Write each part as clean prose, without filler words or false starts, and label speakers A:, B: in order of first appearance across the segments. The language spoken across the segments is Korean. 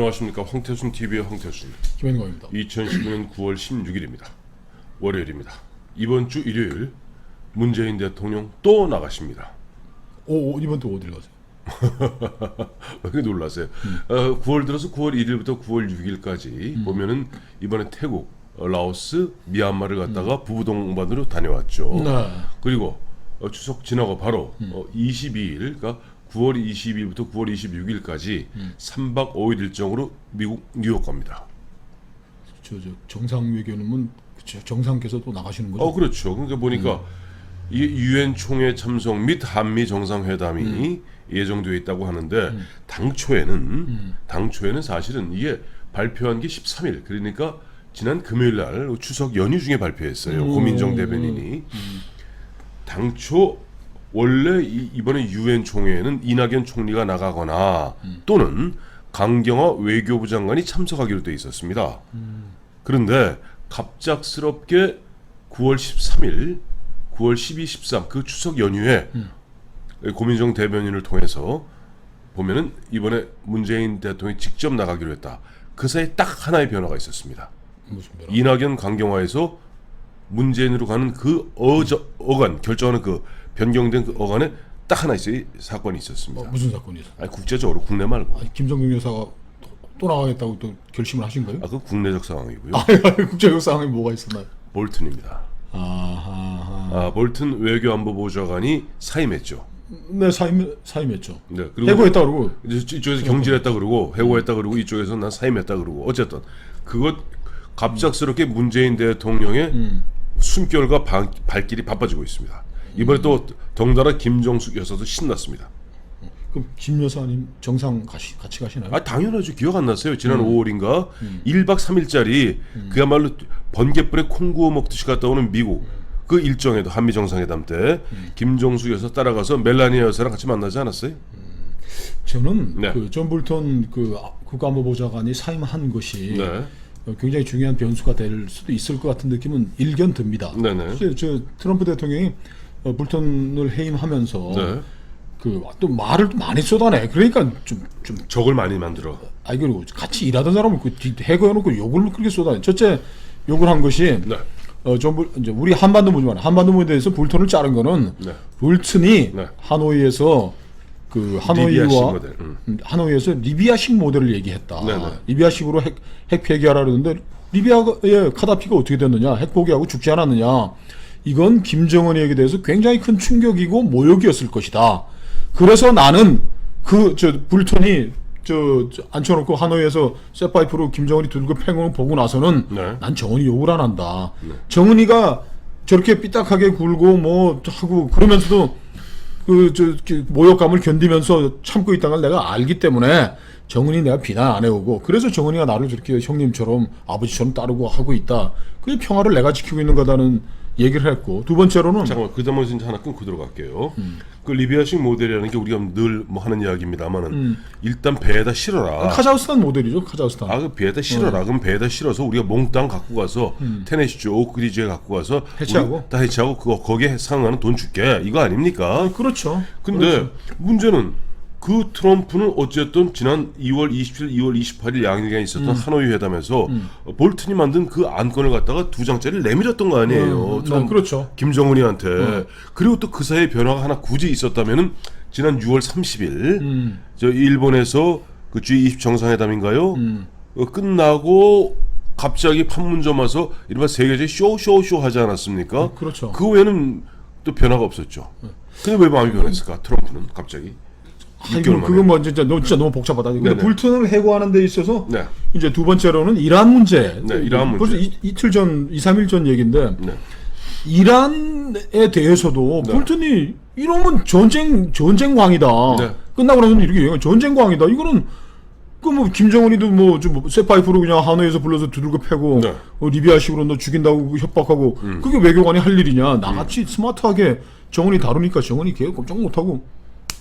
A: 안녕하십니까. 황태순 TV의 황태순.
B: 김현광입니다.
A: 2019년 9월 16일입니다. 월요일입니다. 이번 주 일요일 문재인 대통령 또 나가십니다.
B: 이번 또 어딜 가세요?
A: 왜 이렇게 놀라세요? 9월 들어서 9월 1일부터 9월 6일까지 보면은 이번에 태국, 라오스, 미얀마를 갔다가 부부동반으로 다녀왔죠.
B: 네.
A: 그리고 추석 지나고 바로 22일, 그러니까 9월 22일부터 9월 26일까지 3박 5일 일정으로 미국 뉴욕 갑니다.
B: 저 정상 외교는 정상께서 또 나가시는 거죠?
A: 그렇죠. 그러니까 보니까 이 유엔 총회 참석 및 한미 정상회담이 예정되어 있다고 하는데 당초에는 사실은 이게 발표한 게 13일, 그러니까 지난 금요일 날 추석 연휴 중에 발표했어요. 고민정 대변인이. 당초 원래 이번에 유엔 총회에는 이낙연 총리가 나가거나 또는 강경화 외교부 장관이 참석하기로 돼 있었습니다. 그런데 갑작스럽게 9월 13일, 9월 12, 13 그 추석 연휴에 고민정 대변인을 통해서 보면은 이번에 문재인 대통령이 직접 나가기로 했다. 그 사이에 딱 하나의 변화가 있었습니다.
B: 무슨 변화?
A: 이낙연 강경화에서 문재인으로 가는 그 어간 결정하는 그 변경된 그 어간에 딱 하나 있어요. 사건이 있었습니다.
B: 무슨 사건이 있어요?
A: 아니, 국제적으로 국내 말고.
B: 김정경 여사가 또 나가겠다고 또 결심을 하신 거예요?
A: 그 국내적 상황이고요.
B: 국제적 상황이 뭐가 있었나요?
A: 볼튼입니다.
B: 아하.
A: 볼튼 외교안보보좌관이 사임했죠.
B: 네, 사임했죠.
A: 네, 그리고
B: 해고했다 그러고
A: 이쪽에서 경질했다 그러고 해고했다 그러고 이쪽에서 난 사임했다 그러고 어쨌든 그것 갑작스럽게 문재인 대통령의 숨결과 발길이 바빠지고 있습니다. 이번에 또 덩달아 김정숙 여사도 신났습니다.
B: 그럼 김 여사님 정상 같이 가시나요?
A: 당연하죠. 기억 안 났어요. 지난 5월인가 1박 3일짜리 그야말로 번갯불에 콩 구워 먹듯이 갔다 오는 미국 그 일정에도 한미 정상회담 때 김정숙 여사 따라가서 멜라니아 여사랑 같이 만나지 않았어요?
B: 저는
A: 네.
B: 그 존 볼턴 그 국가안보보좌관이 사임한 것이
A: 네.
B: 굉장히 중요한 변수가 될 수도 있을 것 같은 느낌은 일견 듭니다.
A: 네네.
B: 저 트럼프 대통령이 볼턴을 해임하면서
A: 네.
B: 그 또 말을 또 많이 쏟아내. 그러니까 좀
A: 적을 많이 만들어.
B: 그리고 같이 일하던 사람을 그 해고해놓고 욕을 그렇게 쏟아내. 첫째 욕을 한 것이
A: 네.
B: 이제 우리 한반도 문제만 한반도 문제에 대해서 볼턴을 자른 거는
A: 네.
B: 볼튼이
A: 네.
B: 하노이에서 그
A: 리비아식
B: 하노이와
A: 모델.
B: 하노이에서 리비아식 모델을 얘기했다.
A: 네네.
B: 리비아식으로 핵 폐기하라 그러는데 리비아의 카다피가 어떻게 됐느냐? 핵 포기하고 죽지 않았느냐? 이건 김정은에게 대해서 굉장히 큰 충격이고 모욕이었을 것이다. 그래서 나는 볼턴이 앉혀놓고 하노이에서 쇠파이프로 김정은이 들고 팽을 보고 나서는
A: 네.
B: 난 정은이 욕을 안 한다. 정은이가 저렇게 삐딱하게 굴고 뭐 하고 그러면서도 모욕감을 견디면서 참고 있다는 걸 내가 알기 때문에 정은이 내가 비난 안 해오고 그래서 정은이가 나를 저렇게 형님처럼 아버지처럼 따르고 하고 있다. 그게 평화를 내가 지키고 있는 거다는 얘기를 했고 두 번째로는
A: 잠깐만 그 다음에 진짜 하나 끊고 들어갈게요. 그 리비아식 모델이라는 게 우리가 늘 뭐 하는 이야기입니다만은 일단 배에다 실어라.
B: 카자흐스탄 모델이죠. 카자흐스탄.
A: 그 배에다 실어라. 그럼 배에다 실어서 우리가 몽땅 갖고 가서 테네시주 오크리지에 갖고 가서
B: 해체하고?
A: 다 해체하고 거기에 상응하는 돈 줄게. 이거 아닙니까?
B: 그렇죠.
A: 근데
B: 그렇죠.
A: 문제는 그 트럼프는 어쨌든 지난 2월 27일, 2월 28일 양일간에 있었던 하노이 회담에서 볼튼이 만든 그 안건을 갖다가 2장짜리를 내밀었던 거 아니에요.
B: 그렇죠.
A: 김정은이한테. 그리고 또 그 사이에 변화가 하나 굳이 있었다면은 지난 6월 30일 저 일본에서 그 G20 정상회담인가요? 끝나고 갑자기 판문점 와서 이른바 세계적인 쇼 하지 않았습니까?
B: 그렇죠.
A: 그 외에는 또 변화가 없었죠. 근데 왜 마음이 변했을까? 트럼프는 갑자기.
B: 그건 뭐 진짜 너무 복잡하다. 근데
A: 네네.
B: 볼튼을 해고하는 데 있어서
A: 네.
B: 이제 두 번째로는 이란 문제.
A: 네, 이란 문제.
B: 벌써 이틀 전, 2, 3일 전 얘기인데
A: 네.
B: 이란에 대해서도
A: 네.
B: 볼튼이 이러면 전쟁광이다.
A: 네.
B: 끝나고 나서는 이렇게 얘기해요. 전쟁광이다. 이거는 그 뭐 김정은이도 뭐 좀 쇠파이프로 그냥 하노이에서 불러서 두들겨 패고
A: 네.
B: 리비아식으로 너 죽인다고 협박하고 그게 외교관이 할 일이냐. 나같이 스마트하게 정은이 다루니까 정은이 계속 걱정 못하고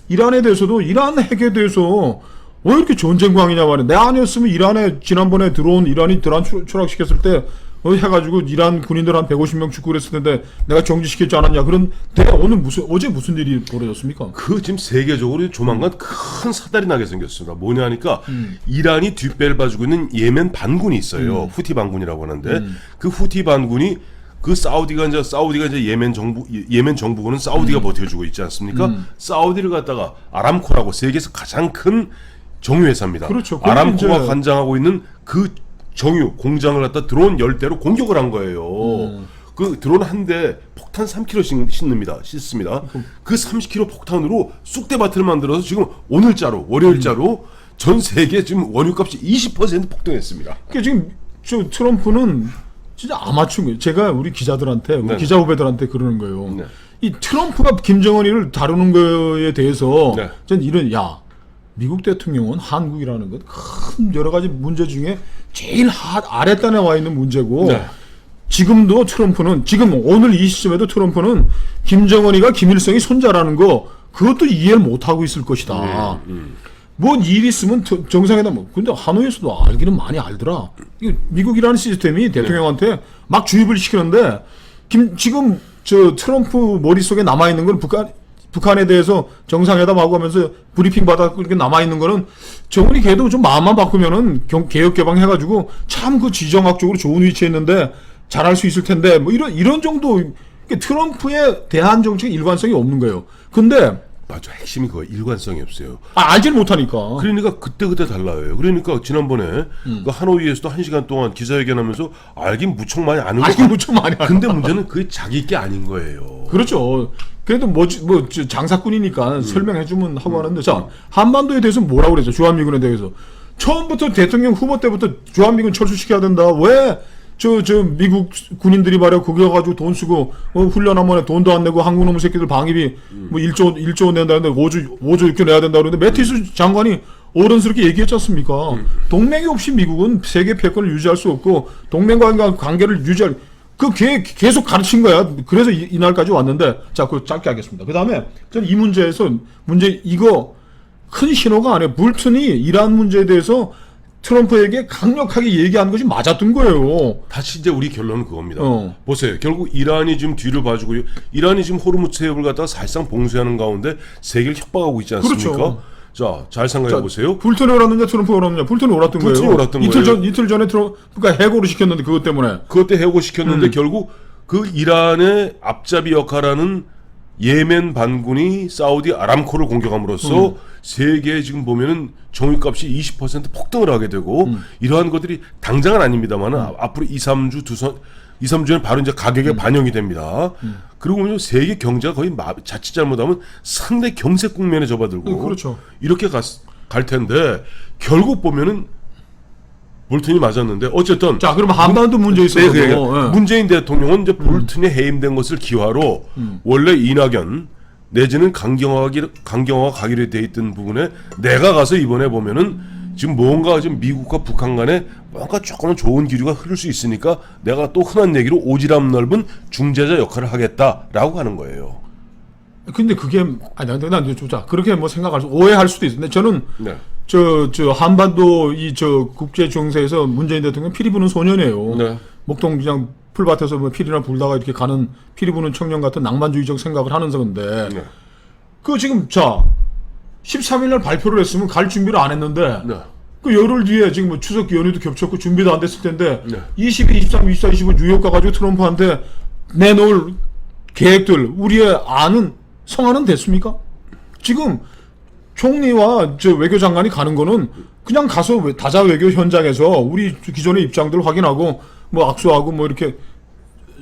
B: 이란에 대해서도 이란 핵에 대해서 왜 이렇게 전쟁광이냐 말이야. 내 아니었으면 이란에 지난번에 들어온 이란이 드란 추락시켰을 때 해가지고 이란 군인들 한 150명 죽고 그랬을 텐데 내가 정지시켰지 않았냐. 그런데 오늘 어제 무슨 일이 벌어졌습니까?
A: 그 지금 세계적으로 조만간 큰 사달이 나게 생겼습니다. 뭐냐 하니까 이란이 뒷배를 봐주고 있는 예멘 반군이 있어요. 후티 반군이라고 하는데 그 후티 반군이 그 사우디가 이제 예멘 정부군은 사우디가 버텨주고 있지 않습니까? 사우디를 갖다가 아람코라고 세계에서 가장 큰 정유회사입니다.
B: 그렇죠.
A: 아람코가
B: 이제
A: 관장하고 있는 그 정유 공장을 갖다 드론 10대로 공격을 한 거예요. 그 드론 한 대 폭탄 3kg 싣습니다. 그 30kg 폭탄으로 쑥대밭을 만들어서 지금 오늘자로 월요일자로 전 세계 지금 원유값이 20% 폭등했습니다.
B: 그러니까 지금 저 트럼프는 진짜 아마추어인 거예요. 제가 우리 기자들한테, 우리
A: 네네.
B: 기자 후배들한테 그러는 거예요.
A: 네.
B: 이 트럼프가 김정은이를 다루는 거에 대해서
A: 네.
B: 전 이런 미국 대통령은 한국이라는 것 큰 여러 가지 문제 중에 제일 아랫단에 와 있는 문제고
A: 네.
B: 지금도 트럼프는 지금 오늘 이 시점에도 트럼프는 김정은이가 김일성이 손자라는 거 그것도 이해를 못 하고 있을 것이다. 뭐 일 있으면 정상회담 근데 하노이에서도 알기는 많이 알더라. 이거 미국이라는 시스템이 대통령한테 막 주입을 시키는데 지금 저 트럼프 머릿속에 남아 있는 건 북한에 대해서 정상회담하고 하면서 브리핑 받았고 이렇게 남아 있는 거는 정은이 걔도 좀 마음만 바꾸면은 개혁 개방 해가지고 참 그 지정학적으로 좋은 위치에 있는데 잘할 수 있을 텐데 뭐 이런 정도 그러니까 트럼프의 대한 정책에 일관성이 없는 거예요. 근데
A: 맞아, 핵심이 그거 일관성이 없어요.
B: 알질 못하니까.
A: 그러니까 그때 달라요. 그러니까 지난번에 그 하노이에서도 1시간 동안 기자회견하면서 알긴 무척 많이 아는 거.
B: 알긴 무척 많이 알아.
A: 근데 문제는 그게 자기 게 아닌 거예요.
B: 그렇죠. 그래도 장사꾼이니까 설명해주면 하고 하는데 자 한반도에 대해서 뭐라고 그랬죠? 주한미군에 대해서 처음부터 대통령 후보 때부터 주한미군 철수시켜야 된다. 왜 저 미국 군인들이 말이야 거기 가가지고 돈 쓰고 훈련 한 번에 돈도 안 내고 한국 놈의 새끼들 방위비 뭐 1조 원 낸다는데 5조 6조 내야 된다 그러는데 매티스 장관이 어른스럽게 얘기했지 않습니까? 동맹이 없이 미국은 세계 패권을 유지할 수 없고 동맹과 관계를 유지할 계속 가르친 거야. 그래서 이날까지 왔는데 자 그거 짧게 하겠습니다. 그 다음에 저는 이 문제에서 이거 큰 신호가 아니에요. 볼튼이 이란 문제에 대해서 트럼프에게 강력하게 얘기한 것이 맞았던 거예요.
A: 다시 이제 우리 결론은 그겁니다. 보세요. 결국 이란이 지금 뒤를 봐주고 이란이 지금 호르무즈 해협을 갖다가 사실상 봉쇄하는 가운데 세계를 협박하고 있지 않습니까?
B: 그렇죠.
A: 자, 잘 생각해 보세요.
B: 볼튼이 옳았느냐 트럼프가 옳았느냐. 볼튼이 옳았던 거예요.
A: 볼튼이 옳았던
B: 이틀 전에 트럼프가 해고를 시켰는데 그것 때문에.
A: 그것 때 해고시켰는데 결국 그 이란의 앞잡이 역할하는 예멘 반군이 사우디 아람코를 공격함으로써 세계에 지금 보면은 정유값이 20% 폭등을 하게 되고 이러한 것들이 당장은 아닙니다만 앞으로 2, 3주는 바로 이제 가격에 반영이 됩니다. 그리고 보면 세계 경제가 거의 자칫 잘못하면 상대 경색 국면에 접어들고
B: 그렇죠.
A: 이렇게 갈 텐데 결국 보면은 볼튼이 맞았는데 어쨌든
B: 자 그러면 한반도 문제 있어요.
A: 네. 문재인 대통령은 이제 볼튼이 해임된 것을 기화로 원래 이낙연 내지는 강경화가 가기로 돼 있던 부분에 내가 가서 이번에 보면은 지금 뭔가 지금 미국과 북한 간에 뭔가 조금은 좋은 기류가 흐를 수 있으니까 내가 또 흔한 얘기로 오지랖 넓은 중재자 역할을 하겠다라고 하는 거예요.
B: 근데 그게 난 그렇게 뭐 생각할 수 오해할 수도 있는데 저는
A: 네.
B: 저 한반도 국제 정세에서 문재인 대통령 피리 부는 소년이에요.
A: 네.
B: 목동 그냥 풀밭에서 뭐 피리나 불다가 이렇게 가는 피리 부는 청년 같은 낭만주의적 생각을 하는 건데
A: 네.
B: 그 지금 13일 날 발표를 했으면 갈 준비를 안 했는데
A: 네.
B: 그 열흘 뒤에 지금 뭐 추석 연휴도 겹쳤고 준비도 안 됐을 텐데
A: 네.
B: 22, 23, 24, 25 뉴욕 가가지고 트럼프한테 내놓을 계획들 우리의 성안은 됐습니까? 지금 총리와 외교장관이 가는 거는 그냥 가서 다자 외교 현장에서 우리 기존의 입장들 확인하고 뭐 악수하고 뭐 이렇게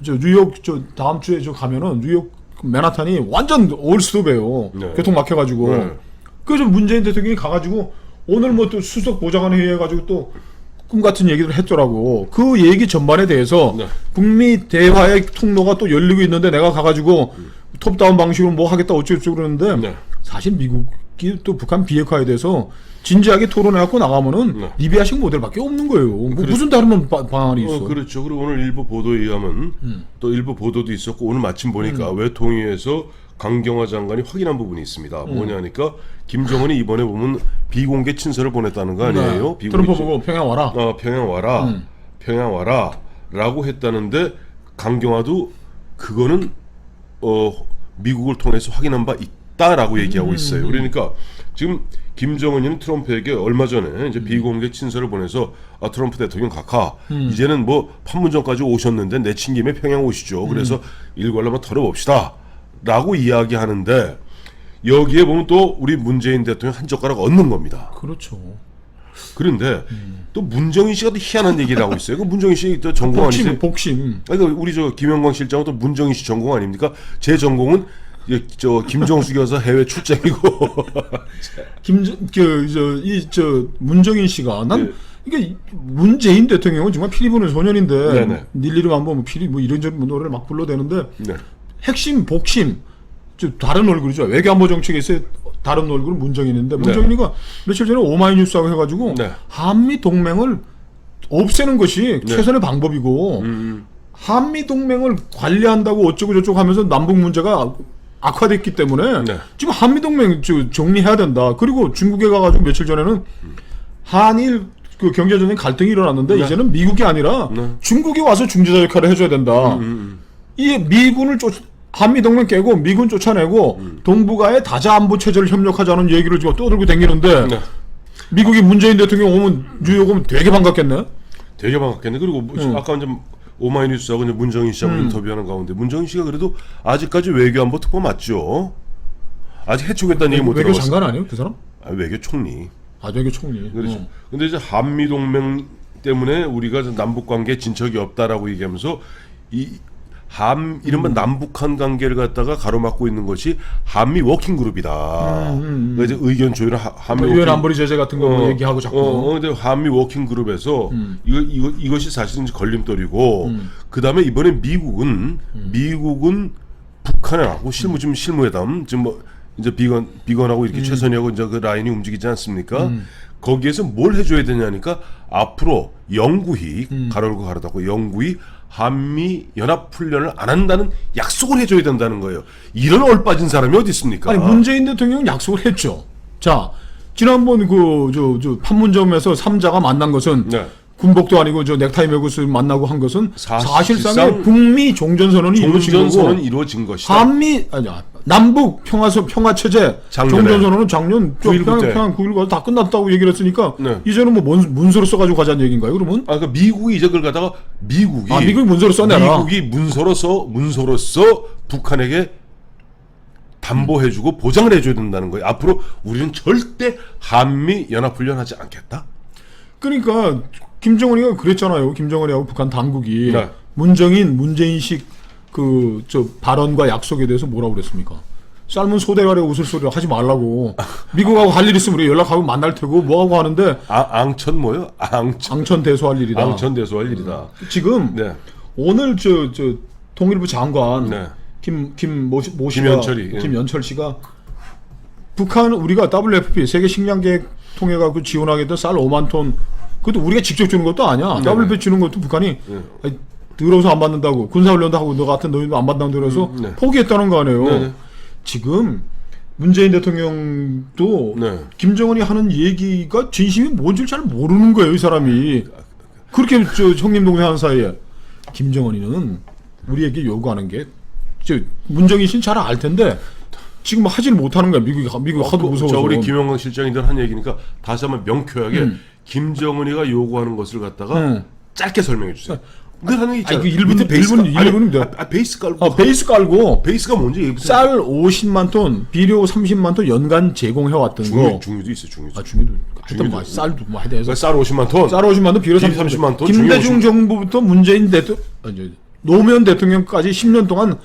B: 뉴욕 다음 주에 가면은 뉴욕 맨하탄이 완전 올스톱이에요.
A: 네.
B: 교통 막혀가지고.
A: 네.
B: 그래서 문재인 대통령이 가가지고 오늘 뭐 또 수석 보좌관 회의해가지고 또 꿈 같은 얘기를 했더라고. 그 얘기 전반에 대해서
A: 네.
B: 북미 대화의 통로가 또 열리고 있는데 내가 가가지고 톱다운 방식으로 뭐 하겠다 어쩌고저쩌고 그러는데
A: 네.
B: 사실 미국이 또 북한 비핵화에 대해서 진지하게 토론해갖고 나가면은
A: 네.
B: 리비아식 모델밖에 없는 거예요. 뭐 무슨 다른 방안이 있어.
A: 그렇죠. 그리고 오늘 일부 보도에 의하면 또 일부 보도도 있었고 오늘 마침 보니까 외통위에서 강경화 장관이 확인한 부분이 있습니다. 뭐냐니까 김정은이 이번에 보면 비공개 친서를 보냈다는 거 아니에요?
B: 트럼프 보고 평양 와라.
A: 평양 와라. 평양 와라. 라고 했다는데 강경화도 그거는 미국을 통해서 확인한 바 있다라고 얘기하고 있어요. 그러니까 지금 김정은이는 트럼프에게 얼마 전에 이제 비공개 친서를 보내서 트럼프 대통령 각하 이제는 뭐 판문점까지 오셨는데 내친 김에 평양 오시죠. 그래서 일괄로 한번 털어봅시다 라고 이야기하는데 여기에 보면 또 우리 문재인 대통령 한 젓가락 얹는 겁니다.
B: 그렇죠.
A: 그런데 또 문정인 씨가 또 희한한 얘기를 하고 있어요. 그 문정인 씨 또 전공 아니세요?
B: 복심.
A: 그러니까 우리 저 김영광 실장은 또 문정인 씨 전공 아닙니까? 제 전공은 저 김정수 교사 해외 출장이고
B: 문정인 씨가 난 이게 문재인 대통령은 정말 피리 부는 소년인데
A: 네네.
B: 닐리르만 보면 피리 뭐 이런저런 노래를 막 불러대는데
A: 네.
B: 핵심 복심 다른 얼굴이죠. 외교안보 정책에서 다른 얼굴은 문정인인데 문정인이가 며칠 전에 오마이뉴스하고 해가지고
A: 네.
B: 한미 동맹을 없애는 것이 최선의 방법이고 한미 동맹을 관리한다고 어쩌고 저쩌고 하면서 남북 문제가 악화됐기 때문에
A: 네.
B: 지금 한미 동맹 정리해야 된다. 그리고 중국에 가가지고 며칠 전에는 한일 그 경제적인 갈등이 일어났는데
A: 네.
B: 이제는 미국이 아니라
A: 네.
B: 중국이 와서 중재자 역할을 해줘야 된다. 이 미군을 한미 동맹 깨고 미군 쫓아내고 동북아의 다자 안보 체제를 협력하자는 얘기를 지금 떠들고 다니는데
A: 네.
B: 미국이 문재인 대통령 오면 뉴욕 오면 되게 반갑겠네.
A: 되게 반갑겠네. 그리고 아까 이제 오마이뉴스하고 이제 문정인 씨하고 인터뷰하는 가운데 문정인 씨가 그래도 아직까지 외교안보 특보 맞죠? 아직 해촉했다는 얘기 못
B: 외교
A: 들어봤어요.
B: 장관 아니에요, 그 사람?
A: 외교 총리.
B: 외교 총리.
A: 그렇죠. 근데 이제 한미 동맹 때문에 우리가 남북 관계에 진척이 없다라고 얘기하면서 이른바 남북한 관계를 갖다가 가로막고 있는 것이 한미 워킹 그룹이다. 그러니까 이제 의견 조율을 한미
B: 유엔 안보리 제재 같은 거 얘기하고 자꾸.
A: 근데 한미 워킹 그룹에서 이것이 사실은 걸림돌이고 그다음에 이번에 미국은 북한하고 실무회담 지금 뭐 이제 비건하고 이렇게 최선희하고 이제 그 라인이 움직이지 않습니까? 거기에서 뭘 해줘야 되냐니까 앞으로 영구히 가로고 가로닫고 영구히 한미 연합 훈련을 안 한다는 약속을 해줘야 된다는 거예요. 이런 얼빠진 사람이 어디 있습니까?
B: 아니 문재인 대통령은 약속을 했죠. 자 지난번 저 판문점에서 3자가 만난 것은
A: 네.
B: 군복도 아니고 저 넥타이 메고서 만나고 한 것은
A: 사실상
B: 사실상의 북미 종전선언이 이루어진 거고
A: 종전선언이 이루어진 것이다.
B: 한미 남북 평화 체제
A: 작년에.
B: 종전선언은 작년
A: 9.19 때.
B: 평양 9.19 가서 다 끝났다고 얘기를 했으니까
A: 네.
B: 이제는 뭐 문서로 써가지고 가자는 얘기인가요? 그러면
A: 그러니까 미국이 이제 그걸 갖다가 미국이
B: 문서로 써내라.
A: 미국이 문서로서 북한에게 담보해주고 보장을 해줘야 된다는 거예요. 앞으로 우리는 절대 한미 연합훈련하지 않겠다.
B: 그러니까 김정은이가 그랬잖아요. 김정은이하고 북한 당국이
A: 네.
B: 문재인식 저 발언과 약속에 대해서 뭐라고 그랬습니까? 삶은 소대가리 웃을 소리 하지 말라고. 미국하고 할 일 있으면 우리 연락하고 만날 테고 뭐하고 하는데
A: 앙천 뭐요?
B: 앙천 대소할 일이다.
A: 앙천 대소할 일이다.
B: 지금
A: 네.
B: 오늘 저 통일부 장관
A: 네.
B: 김연철 씨가 북한 우리가 WFP 세계 식량 계획 통해 갖고 지원하겠다 쌀 5만 톤 그것도 우리가 직접 주는 것도 아니야.
A: 네.
B: WFP 주는 것도 북한이 아니, 더러워서 안 받는다고 군사훈련도 하고 너 같은 너희도 안 받는다고 그래서
A: 네.
B: 포기했다는 거 아니에요.
A: 네.
B: 지금 문재인 대통령도
A: 네.
B: 김정은이 하는 얘기가 진심이 뭔지 잘 모르는 거예요, 이 사람이. 그렇게 저 형님 동생 하는 사이에 김정은이는 우리에게 요구하는 게 문정인 씨는 잘 알 텐데 지금 하질 못하는 거야. 미국이 하도 무서워서.
A: 우리 김영광 실장님들 한 얘기니까 다시 한번 명쾌하게 김정은이가 요구하는 것을 갖다가 짧게 설명해 주세요. 늘 하는 게 있잖아요.
B: 그 1분,
A: 밑에 베이스가
B: 1분인데.
A: 베이스 깔고.
B: 베이스 깔고.
A: 베이스가 뭔지
B: 쌀 50만 톤, 비료 30만 톤 연간 제공해왔던 거.
A: 중유도 있어요, 중유도.
B: 중유도. 하여튼 뭐 쌀도 뭐 하여튼 해서.
A: 쌀 50만 톤.
B: 쌀 50만 톤, 비료 30만 톤. 김대중 정부부터 문재인 노무현 대통령까지 10년 동안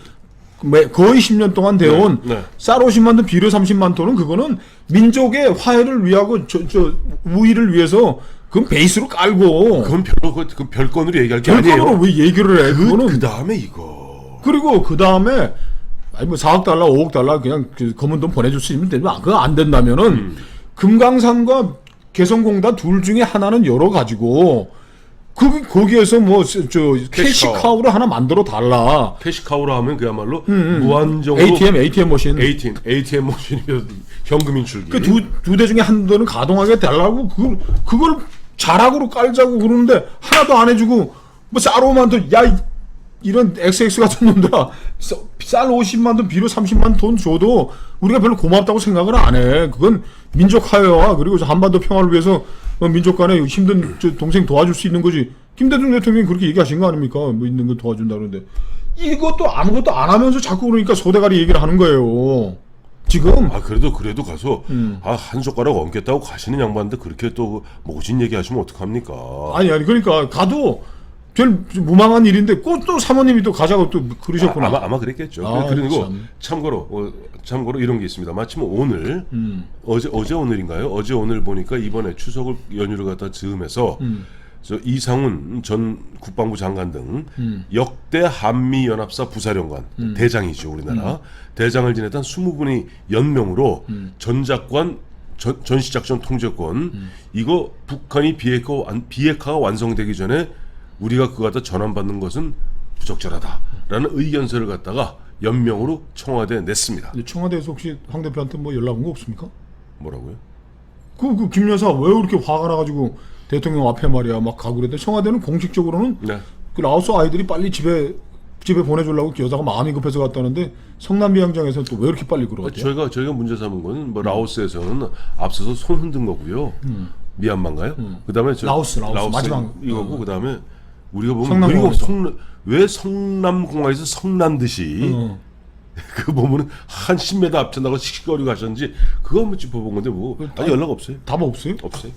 B: 거의 10년 동안 되어온 쌀 50만 톤, 비료 30만 톤은 그거는 민족의 화해를 위하고 우위를 위해서 그건 베이스로 깔고.
A: 그건 별건으로 얘기할 게 아니에요.
B: 별건으로 왜 얘기를 해? 그거는
A: 그 다음에 이거.
B: 그리고 그 다음에 아니 뭐 4억 달러, 5억 달러 그냥 검은 돈 보내줄 수 있으면 되지만 그거 안 된다면은 금강산과 개성공단 둘 중에 하나는 열어 가지고 거기에서 뭐 캐시카우를 하나 만들어 달라.
A: 캐시카우로 하면 그야말로 무한정으로
B: ATM 머신.
A: ATM 머신이 현금 인출기.
B: 그 두 대 중에 한 대는 가동하게 달라고 그걸 자락으로 깔자고 그러는데 하나도 안 해주고 뭐 쌀 5만 돈, 야 이런 XX 같은 놈들아, 쌀 50만 돈, 비료 30만 돈 줘도 우리가 별로 고맙다고 생각을 안 해. 그건 민족 화해와 그리고 한반도 평화를 위해서 민족 간에 힘든 동생 도와줄 수 있는 거지. 김대중 대통령이 그렇게 얘기하신 거 아닙니까? 뭐 있는 거 도와준다 그러는데 이것도 아무것도 안 하면서 자꾸 그러니까 소대가리 얘기를 하는 거예요. 지금
A: 아 그래도 가서 한 젓가락 얹겠다고 가시는 양반인데 그렇게 또 모진 얘기하시면 어떡합니까?
B: 아니 그러니까 가도 별 무망한 일인데 꼭 또 사모님이 또 가자고 또 그러셨구나.
A: 아마 그랬겠죠.
B: 아,
A: 그리고
B: 참.
A: 참고로 이런 게 있습니다. 마침 오늘 어제 오늘인가요? 어제 오늘 보니까 이번에 추석을 연휴를 갖다 즈음해서 저 이상훈 전 국방부 장관 등 역대 한미연합사 부사령관 대장이죠 우리나라 대장을 지냈던 20분이 연명으로 전작권 전시작전 통제권 이거 북한이 비핵화가 완성되기 전에 우리가 그거 갖다 전환받는 것은 부적절하다라는 의견서를 갖다가 연명으로 청와대에 냈습니다.
B: 청와대에서 혹시 황 대표한테 뭐 연락 온 거 없습니까?
A: 뭐라고요?
B: 그 김 여사 왜 그렇게 화가 나가지고 대통령 앞에 말이야 막 가고 그랬는데 청와대는 공식적으로는
A: 네.
B: 그 라오스 아이들이 빨리 집에 보내주려고 여자가 마음이 급해서 갔다는데 성남비양장에서는 또 왜 이렇게 빨리 그러대요?
A: 저희가 문제 삼은 건 뭐 라오스에서는 앞서서 손 흔든 거고요. 미얀마인가요? 그다음에
B: 라오스 마지막
A: 이거고 그다음에 우리가 보면
B: 성남공항에서.
A: 그리고 왜 성남공항에서 성난 듯이 그 보면은 한 10m 앞에 나가 씩씩거리고 가셨는지 그거 한번 짚어본 건데 뭐 아직 연락 없어요.
B: 답 없어요?
A: 없어요.